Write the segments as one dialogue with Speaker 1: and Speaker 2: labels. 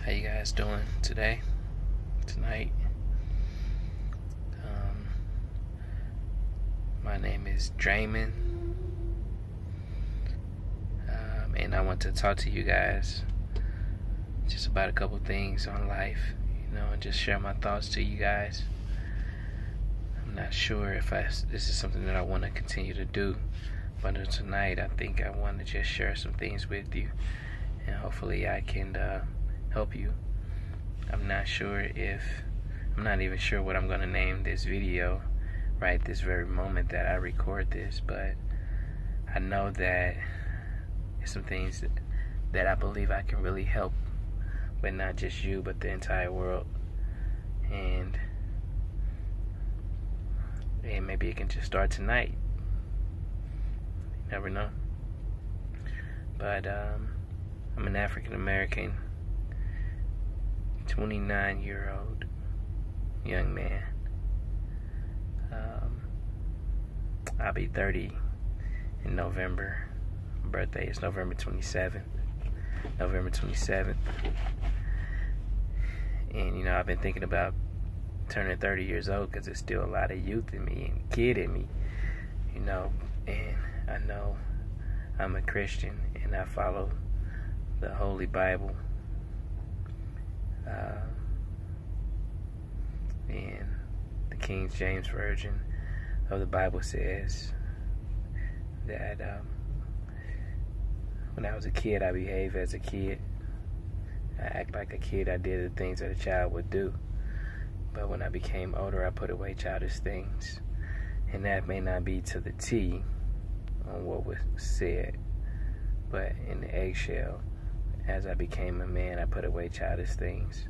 Speaker 1: How you guys doing today, tonight? My name is Draymond, and I want to talk to you guys just about a couple things on life, and just share my thoughts to you guys. I'm not sure if this is something that I want to continue to do, but tonight I think I want to just share some things with you, and hopefully I can help you. I'm not even sure what I'm going to name this video right this very moment that I record this, but I know that there's some things that I believe I can really help, but not just you, but the entire world. And maybe it can just start tonight. You never know. But I'm an African American 29-year-old young man. I'll be 30 in November. My birthday is November 27th. And I've been thinking about turning 30 years old because there's still a lot of youth in me and kid in me, and I know I'm a Christian and I follow the Holy Bible. And the King James Version of the Bible says that when I was a kid, I behaved as a kid. I act like a kid. I did the things that a child would do. But when I became older, I put away childish things. And that may not be to the T on what was said, but in the eggshell, as I became a man, I put away childish things.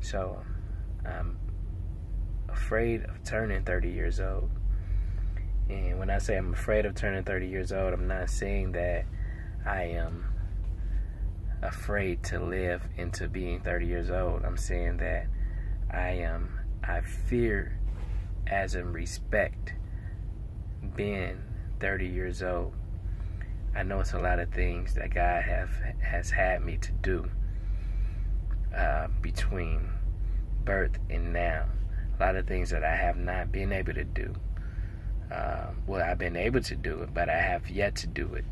Speaker 1: So I'm afraid of turning 30 years old. And when I say I'm afraid of turning 30 years old, I'm not saying that I am afraid to live into being 30 years old. I'm saying that I fear, as in respect, being 30 years old. I know it's a lot of things that God has had me to do between birth and now. A lot of things that I have not been able to do. Well, I've been able to do it, but I have yet to do it.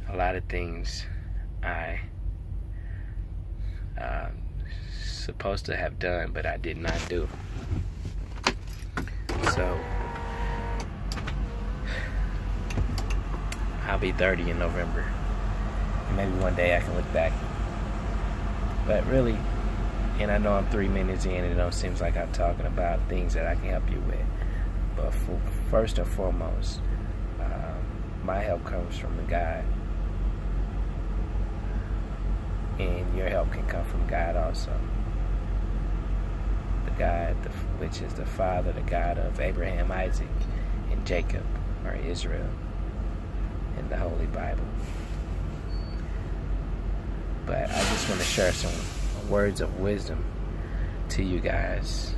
Speaker 1: A lot of things I supposed to have done, but I did not do. So I'll be 30 in November. And maybe one day I can look back. But really, and I know I'm 3 minutes in, and it seems like I'm talking about things that I can help you with. But first and foremost, my help comes from the God. And your help can come from God also. The God, which is the Father, the God of Abraham, Isaac, and Jacob, or Israel, in the Holy Bible. But I just want to share some words of wisdom to you guys.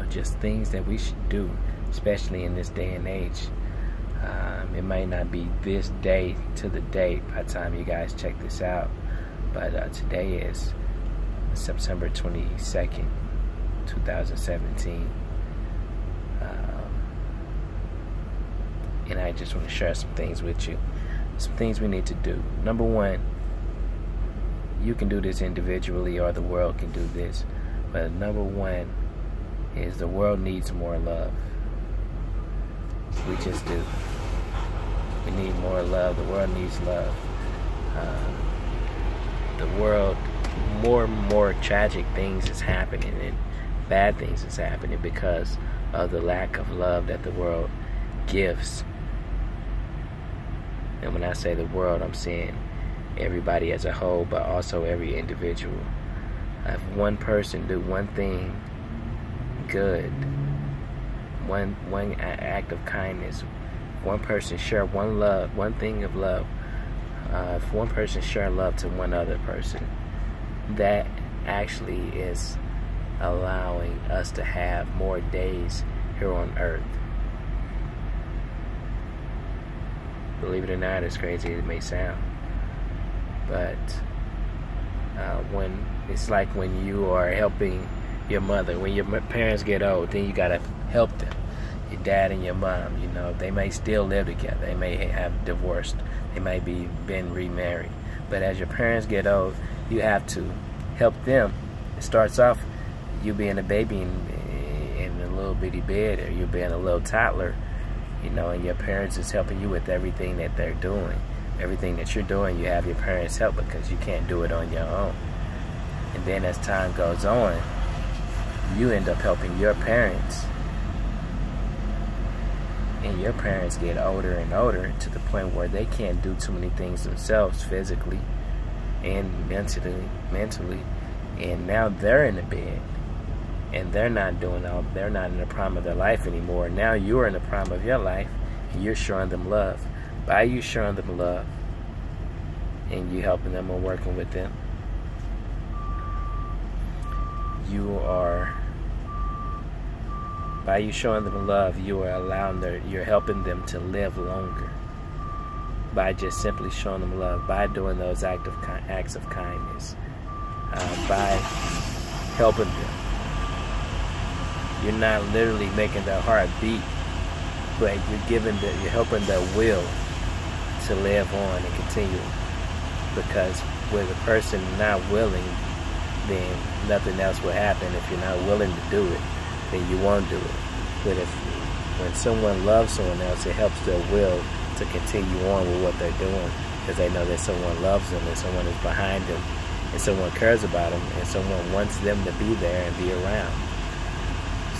Speaker 1: Just things that we should do, especially in this day and age. It might not be this day to the date by the time you guys check this out, but today is September 22nd, 2017. And I just want to share some things with you. Some things we need to do. Number one, you can do this individually or the world can do this. But number one is the world needs more love. We just do. We need more love. The world needs love. The world, more and more tragic things is happening and bad things is happening because of the lack of love that the world gives. And when I say the world, I'm saying everybody as a whole, but also every individual. If one person do one thing good, one act of kindness, one person share one thing of love, if one person share love to one other person, that actually is allowing us to have more days here on earth. Believe it or not, as crazy as it may sound. But when it's like when you are helping your mother, when your parents get old, then you gotta help them. Your dad and your mom, you know, they may still live together. They may have divorced. They may be been remarried. But as your parents get old, you have to help them. It starts off you being a baby in a little bitty bed, or you being a little toddler, you know, and your parents is helping you with everything that they're doing. Everything that you're doing, you have your parents help, because you can't do it on your own. And then as time goes on, you end up helping your parents. And your parents get older and older to the point where they can't do too many things themselves, physically and mentally. And now they're in the bed, and they're not in the prime of their life anymore. Now you're in the prime of your life, and you're showing them love. By you showing them love and you helping them and working with them, by you showing them love, you're helping them to live longer. By just simply showing them love, by doing those acts of kindness, by helping them. You're not literally making their heart beat, but you're helping their will to live on and continue. Because with a person not willing, then nothing else will happen. If you're not willing to do it, then you won't do it. But when someone loves someone else, it helps their will to continue on with what they're doing, because they know that someone loves them, and someone is behind them, and someone cares about them, and someone wants them to be there and be around.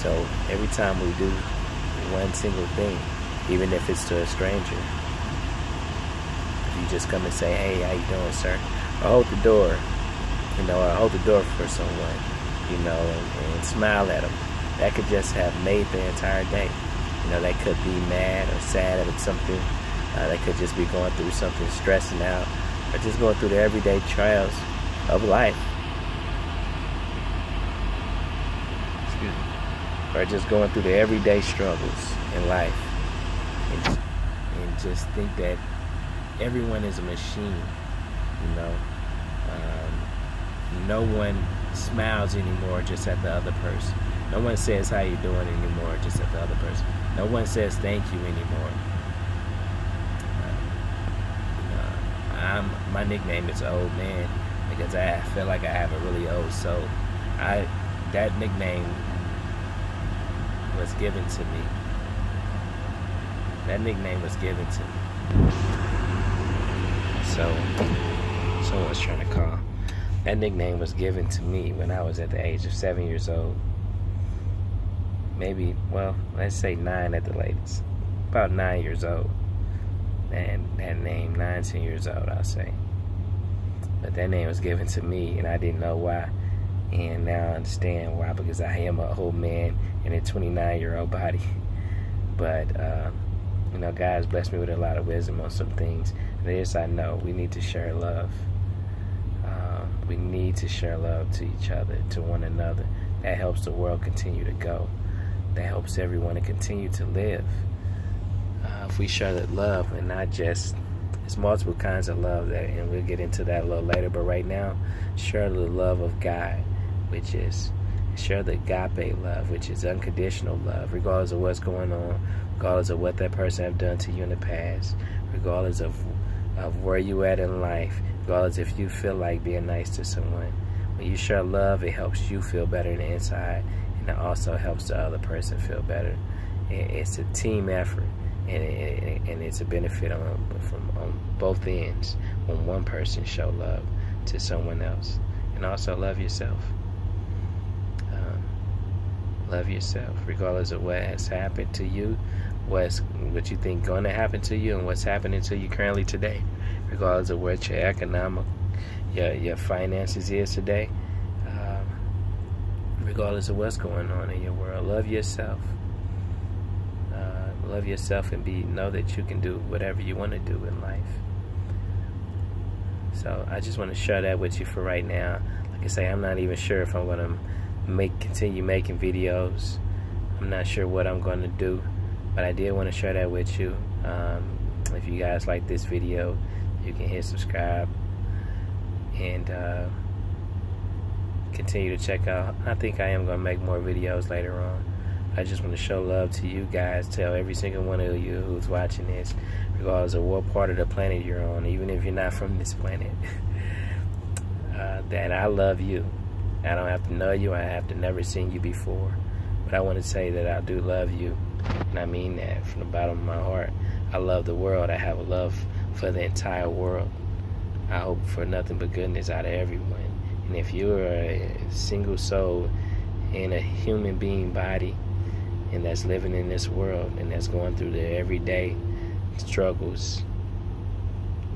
Speaker 1: So every time we do one single thing, even if it's to a stranger, if you just come and say, "Hey, how you doing, sir?" or hold the door, or hold the door for someone, and smile at them. That could just have made their entire day. They could be mad or sad at something. They could just be going through something, stressing out, or just going through the everyday trials of life. Excuse me. Or just going through the everyday struggles in life. And just think that everyone is a machine, no one smiles anymore just at the other person. No one says how you doing anymore just at the other person. No one says thank you anymore. My nickname is Old Man because I feel like I have a really old soul. That nickname was given to me. That nickname was given to me. So, someone's trying to call. That nickname was given to me when I was at the age of 7 years old. Maybe, let's say 9 at the latest. About 9 years old. And that name, 9, 10 years old, I'll say. But that name was given to me, and I didn't know why. And now I understand why, because I am an old man in a 29-year-old body. But, God has blessed me with a lot of wisdom on some things. And this I know, we need to share love. We need to share love to each other, to one another. That helps the world continue to go. That helps everyone to continue to live. If we share that love, and not just, there's multiple kinds of love, and we'll get into that a little later, but right now, share the love of God, which is, share the agape love, which is unconditional love, regardless of what's going on, regardless of what that person have done to you in the past, regardless of where you at in life, regardless if you feel like being nice to someone. When you share love, it helps you feel better on the inside, and it also helps the other person feel better. It's a team effort, and it's a benefit on both ends when one person show love to someone else. And also love yourself. Love yourself, regardless of what has happened to you, what you think going to happen to you, and what's happening to you currently today. Regardless of what your economic, your finances is today, regardless of what's going on in your world, love yourself. Love yourself and know that you can do whatever you want to do in life. So I just want to share that with you for right now. Like I say, I'm not even sure if I'm going to continue making videos. I'm not sure what I'm going to do, but I did want to share that with you. If you guys like this video, you can hit subscribe. and continue to check out. I think I am going to make more videos later on. I just want to show love to you guys. Tell every single one of you who's watching this, regardless of what part of the planet you're on, even if you're not from this planet, that I love you. I don't have to know you. I have to never seen you before. But I want to say that I do love you. And I mean that from the bottom of my heart. I love the world. I have a love for the entire world. I hope for nothing but goodness out of everyone. And if you're a single soul in a human being body, and that's living in this world, and that's going through the everyday struggles,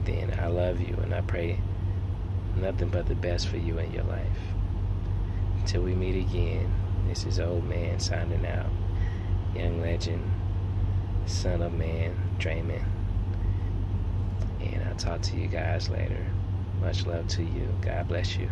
Speaker 1: then I love you, and I pray nothing but the best for you in your life. Until we meet again, this is Old Man signing out. Young legend, son of man, Drayman. And I'll talk to you guys later. Much love to you. God bless you.